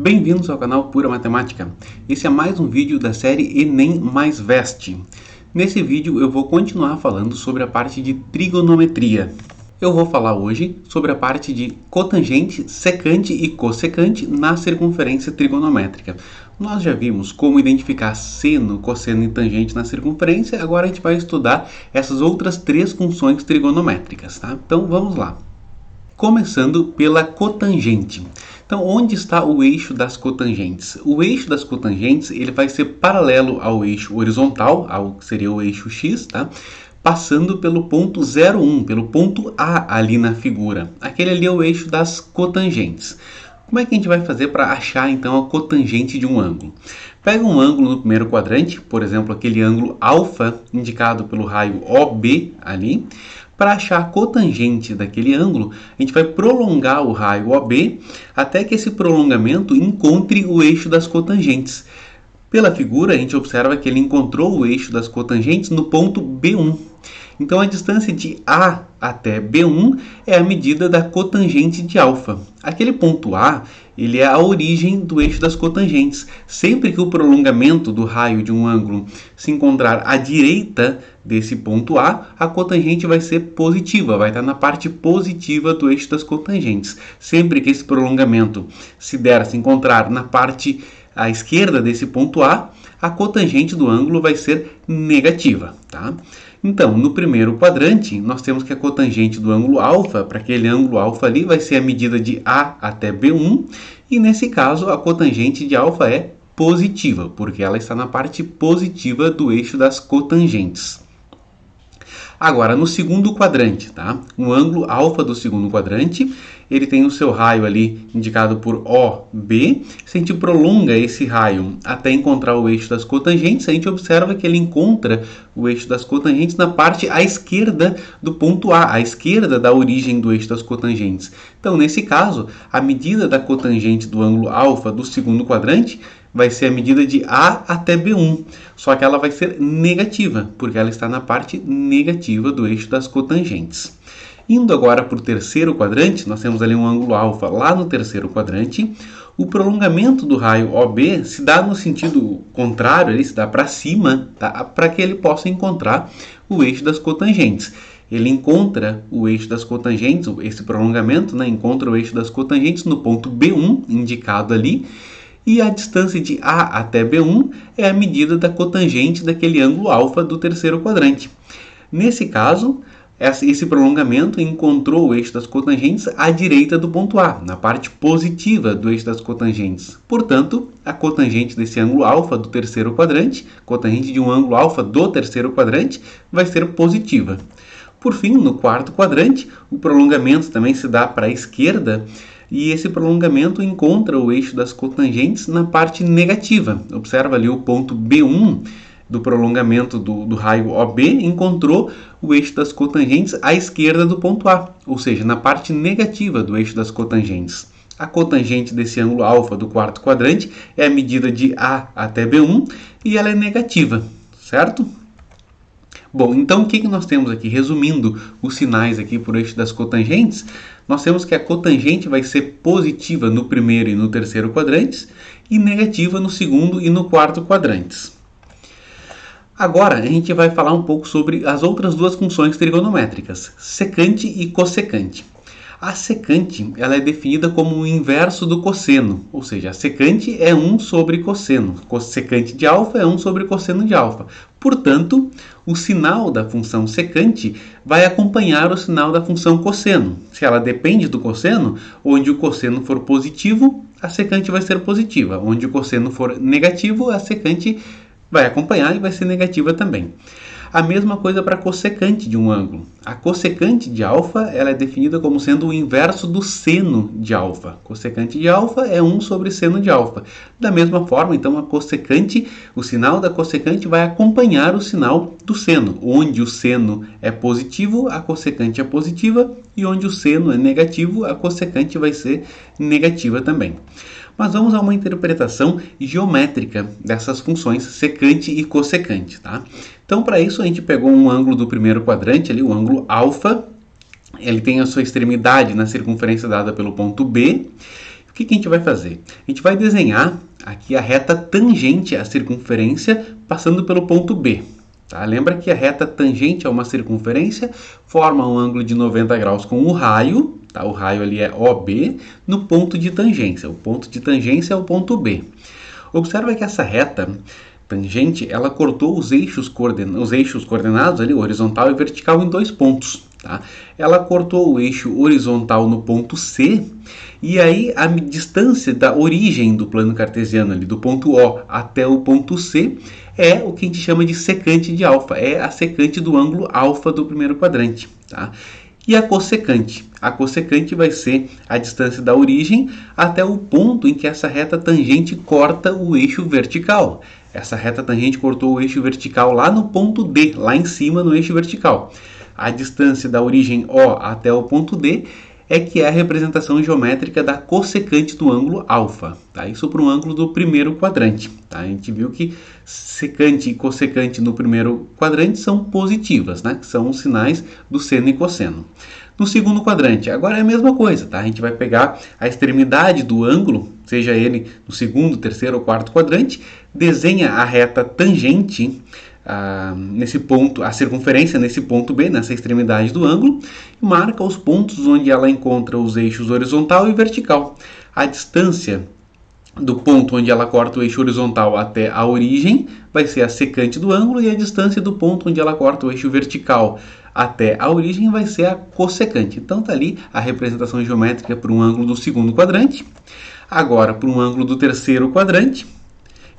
Bem-vindos ao canal Pura Matemática. Esse é mais um vídeo da série Enem mais Veste. Nesse vídeo eu vou continuar falando sobre a parte de trigonometria. Eu vou falar hoje sobre a parte de cotangente, secante e cossecante na circunferência trigonométrica. Nós já vimos como identificar seno, cosseno e tangente na circunferência, agora a gente vai estudar essas outras três funções trigonométricas, tá? Então vamos lá. Começando pela cotangente. Então, onde está o eixo das cotangentes? O eixo das cotangentes ele vai ser paralelo ao eixo horizontal, ao que seria o eixo x, tá? Passando pelo ponto 0,1, pelo ponto A ali na figura. Aquele ali é o eixo das cotangentes. Como é que a gente vai fazer para achar, então, a cotangente de um ângulo? Pega um ângulo no primeiro quadrante, por exemplo, aquele ângulo alfa, indicado pelo raio OB ali. Para achar a cotangente daquele ângulo, a gente vai prolongar o raio OB até que esse prolongamento encontre o eixo das cotangentes. Pela figura, a gente observa que ele encontrou o eixo das cotangentes no ponto B1. Então, a distância de A até B1 é a medida da cotangente de alfa. Aquele ponto A, ele é a origem do eixo das cotangentes. Sempre que o prolongamento do raio de um ângulo se encontrar à direita desse ponto A, a cotangente vai ser positiva, vai estar na parte positiva do eixo das cotangentes. Sempre que esse prolongamento se encontrar na parte à esquerda desse ponto A cotangente do ângulo vai ser negativa, tá? Então, no primeiro quadrante, nós temos que a cotangente do ângulo alfa, para aquele ângulo alfa ali, vai ser a medida de A até B1, e nesse caso a cotangente de alfa é positiva, porque ela está na parte positiva do eixo das cotangentes. Agora, no segundo quadrante, tá? O ângulo alfa do segundo quadrante, ele tem o seu raio ali indicado por OB. Se a gente prolonga esse raio até encontrar o eixo das cotangentes, a gente observa que ele encontra o eixo das cotangentes na parte à esquerda do ponto A, à esquerda da origem do eixo das cotangentes. Então, nesse caso, a medida da cotangente do ângulo alfa do segundo quadrante vai ser a medida de A até B1, só que ela vai ser negativa, porque ela está na parte negativa do eixo das cotangentes. Indo agora para o terceiro quadrante, nós temos ali um ângulo alfa lá no terceiro quadrante. O prolongamento do raio OB se dá no sentido contrário, ele se dá para cima, tá? Para que ele possa encontrar o eixo das cotangentes. Ele encontra o eixo das cotangentes, esse prolongamento, né? Encontra o eixo das cotangentes no ponto B1, indicado ali. E a distância de A até B1 é a medida da cotangente daquele ângulo alfa do terceiro quadrante. Nesse caso, esse prolongamento encontrou o eixo das cotangentes à direita do ponto A, na parte positiva do eixo das cotangentes. Portanto, a cotangente desse ângulo alfa do terceiro quadrante, cotangente de um ângulo alfa do terceiro quadrante, vai ser positiva. Por fim, no quarto quadrante, o prolongamento também se dá para a esquerda, e esse prolongamento encontra o eixo das cotangentes na parte negativa. Observa ali o ponto B1 do prolongamento do raio OB, encontrou o eixo das cotangentes à esquerda do ponto A, ou seja, na parte negativa do eixo das cotangentes. A cotangente desse ângulo alfa do quarto quadrante é a medida de A até B1 e ela é negativa, certo? Bom, então o que nós temos aqui? Resumindo os sinais aqui por eixo das cotangentes, nós temos que a cotangente vai ser positiva no primeiro e no terceiro quadrantes e negativa no segundo e no quarto quadrantes. Agora a gente vai falar um pouco sobre as outras duas funções trigonométricas, secante e cossecante. A secante ela é definida como o inverso do cosseno, ou seja, a secante é 1 sobre cosseno, secante de alfa é 1 sobre cosseno de alfa. Portanto, o sinal da função secante vai acompanhar o sinal da função cosseno. Se ela depende do cosseno, onde o cosseno for positivo, a secante vai ser positiva. Onde o cosseno for negativo, a secante vai acompanhar e vai ser negativa também. A mesma coisa para a cossecante de um ângulo. A cossecante de alfa ela é definida como sendo o inverso do seno de alfa. Cossecante de alfa é 1 sobre seno de alfa. Da mesma forma, então, a cossecante, o sinal da cossecante vai acompanhar o sinal do seno. Onde o seno é positivo, a cossecante é positiva, e onde o seno é negativo, a cossecante vai ser negativa também. Mas vamos a uma interpretação geométrica dessas funções secante e cossecante, tá? Então, para isso, a gente pegou um ângulo do primeiro quadrante, ali, o ângulo alfa. Ele tem a sua extremidade na circunferência dada pelo ponto B. que a gente vai fazer? A gente vai desenhar aqui a reta tangente à circunferência passando pelo ponto B. Tá? Lembra que a reta tangente a uma circunferência forma um ângulo de 90 graus com o raio, tá? O raio ali é OB, no ponto de tangência. O ponto de tangência é o ponto B. Observa que essa reta tangente, ela cortou os eixos coordenados ali, horizontal e vertical, em dois pontos. Tá? Ela cortou o eixo horizontal no ponto C, e aí a distância da origem do plano cartesiano ali, do ponto O até o ponto C, é o que a gente chama de secante de alfa, é a secante do ângulo alfa do primeiro quadrante. Tá? E a cossecante? A cossecante vai ser a distância da origem até o ponto em que essa reta tangente corta o eixo vertical. Essa reta tangente cortou o eixo vertical lá no ponto D, lá em cima no eixo vertical. A distância da origem O até o ponto D é que é a representação geométrica da cossecante do ângulo alfa. Tá? Isso para o ângulo do primeiro quadrante. Tá? A gente viu que secante e cossecante no primeiro quadrante são positivas, né? Que são os sinais do seno e cosseno. No segundo quadrante, agora é a mesma coisa, tá? A gente vai pegar a extremidade do ângulo, seja ele no segundo, terceiro ou quarto quadrante, desenha a reta tangente nesse ponto, a circunferência nesse ponto B, nessa extremidade do ângulo, e marca os pontos onde ela encontra os eixos horizontal e vertical. A distância do ponto onde ela corta o eixo horizontal até a origem vai ser a secante do ângulo, e a distância do ponto onde ela corta o eixo vertical até a origem vai ser a cossecante. Então está ali a representação geométrica para um ângulo do segundo quadrante, agora para um ângulo do terceiro quadrante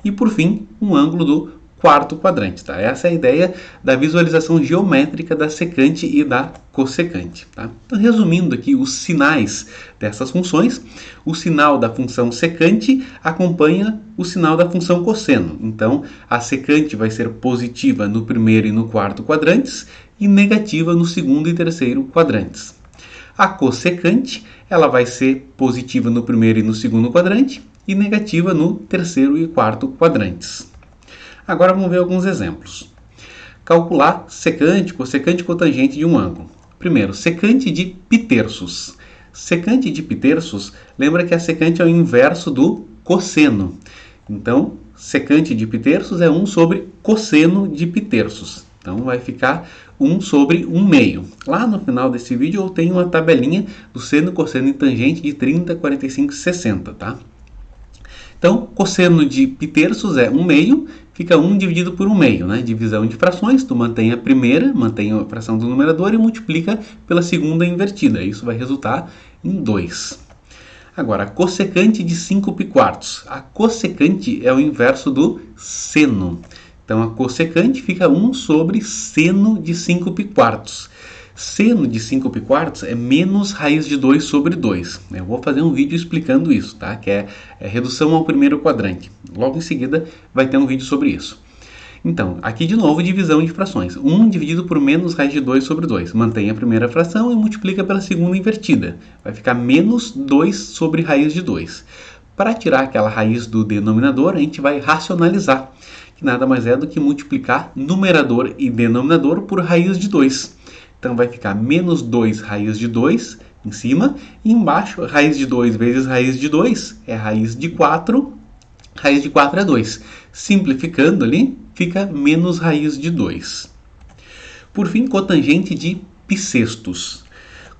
e por fim um ângulo do quarto quadrante. Tá? Essa é a ideia da visualização geométrica da secante e da cossecante. Tá? Então, resumindo aqui os sinais dessas funções, o sinal da função secante acompanha o sinal da função cosseno. Então, a secante vai ser positiva no primeiro e no quarto quadrantes e negativa no segundo e terceiro quadrantes. A cossecante, ela vai ser positiva no primeiro e no segundo quadrante e negativa no terceiro e quarto quadrantes. Agora vamos ver alguns exemplos. Calcular secante, cossecante e cotangente de um ângulo. Primeiro, secante de π-terços. Secante de π-terços, lembra que a secante é o inverso do cosseno. Então, secante de π-terços é 1 sobre cosseno de π-terços. Então, vai ficar 1 sobre 1 meio. Lá no final desse vídeo eu tenho uma tabelinha do seno, cosseno e tangente de 30, 45 e 60, tá? Então, cosseno de π-terços é 1 meio, fica 1 dividido por 1 meio, né? Divisão de frações, tu mantém a primeira, mantém a fração do numerador e multiplica pela segunda invertida. Isso vai resultar em 2. Agora, a cossecante de 5π². A cossecante é o inverso do seno. Então, a cossecante fica 1 sobre seno de 5π². Seno de 5π² é menos raiz de 2 sobre 2. Eu vou fazer um vídeo explicando isso, tá? Que é redução ao primeiro quadrante. Logo em seguida vai ter um vídeo sobre isso. Então, aqui de novo divisão de frações. 1 dividido por menos raiz de 2 sobre 2. Mantém a primeira fração e multiplica pela segunda invertida. Vai ficar menos 2 sobre raiz de 2. Para tirar aquela raiz do denominador, a gente vai racionalizar, que nada mais é do que multiplicar numerador e denominador por raiz de 2. Então, vai ficar menos 2 raiz de 2 em cima, e embaixo, raiz de 2 vezes raiz de 2 é raiz de 4, raiz de 4 é 2. Simplificando ali, fica menos raiz de 2. Por fim, cotangente de π-sextos.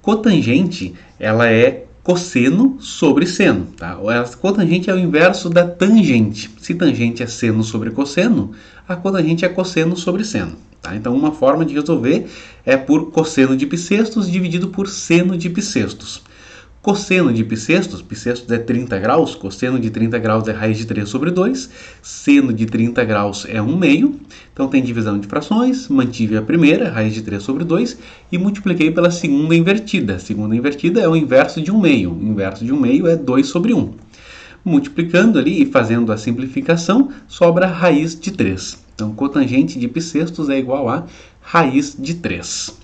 Cotangente, ela é cosseno sobre seno. Tá? A cotangente é o inverso da tangente. Se tangente é seno sobre cosseno, a cotangente é cosseno sobre seno. Tá? Então, uma forma de resolver é por cosseno de π-sextos dividido por seno de π-sextos. Cosseno de π-sextos é 30 graus, cosseno de 30 graus é raiz de 3 sobre 2, seno de 30 graus é 1 meio, então tem divisão de frações, mantive a primeira, raiz de 3 sobre 2, e multipliquei pela segunda invertida. A segunda invertida é o inverso de 1 meio, o inverso de 1 meio é 2 sobre 1. Multiplicando ali e fazendo a simplificação, sobra a raiz de 3. Então, cotangente de π-sextos é igual a raiz de 3.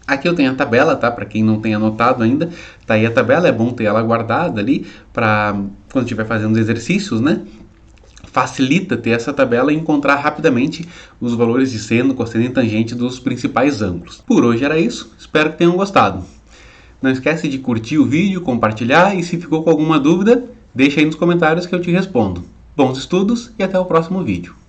Aqui eu tenho a tabela, tá? Para quem não tem anotado ainda, tá aí a tabela, é bom ter ela guardada ali para quando estiver fazendo os exercícios, né? Facilita ter essa tabela e encontrar rapidamente os valores de seno, cosseno e tangente dos principais ângulos. Por hoje era isso, espero que tenham gostado. Não esquece de curtir o vídeo, compartilhar e se ficou com alguma dúvida, deixa aí nos comentários que eu te respondo. Bons estudos e até o próximo vídeo.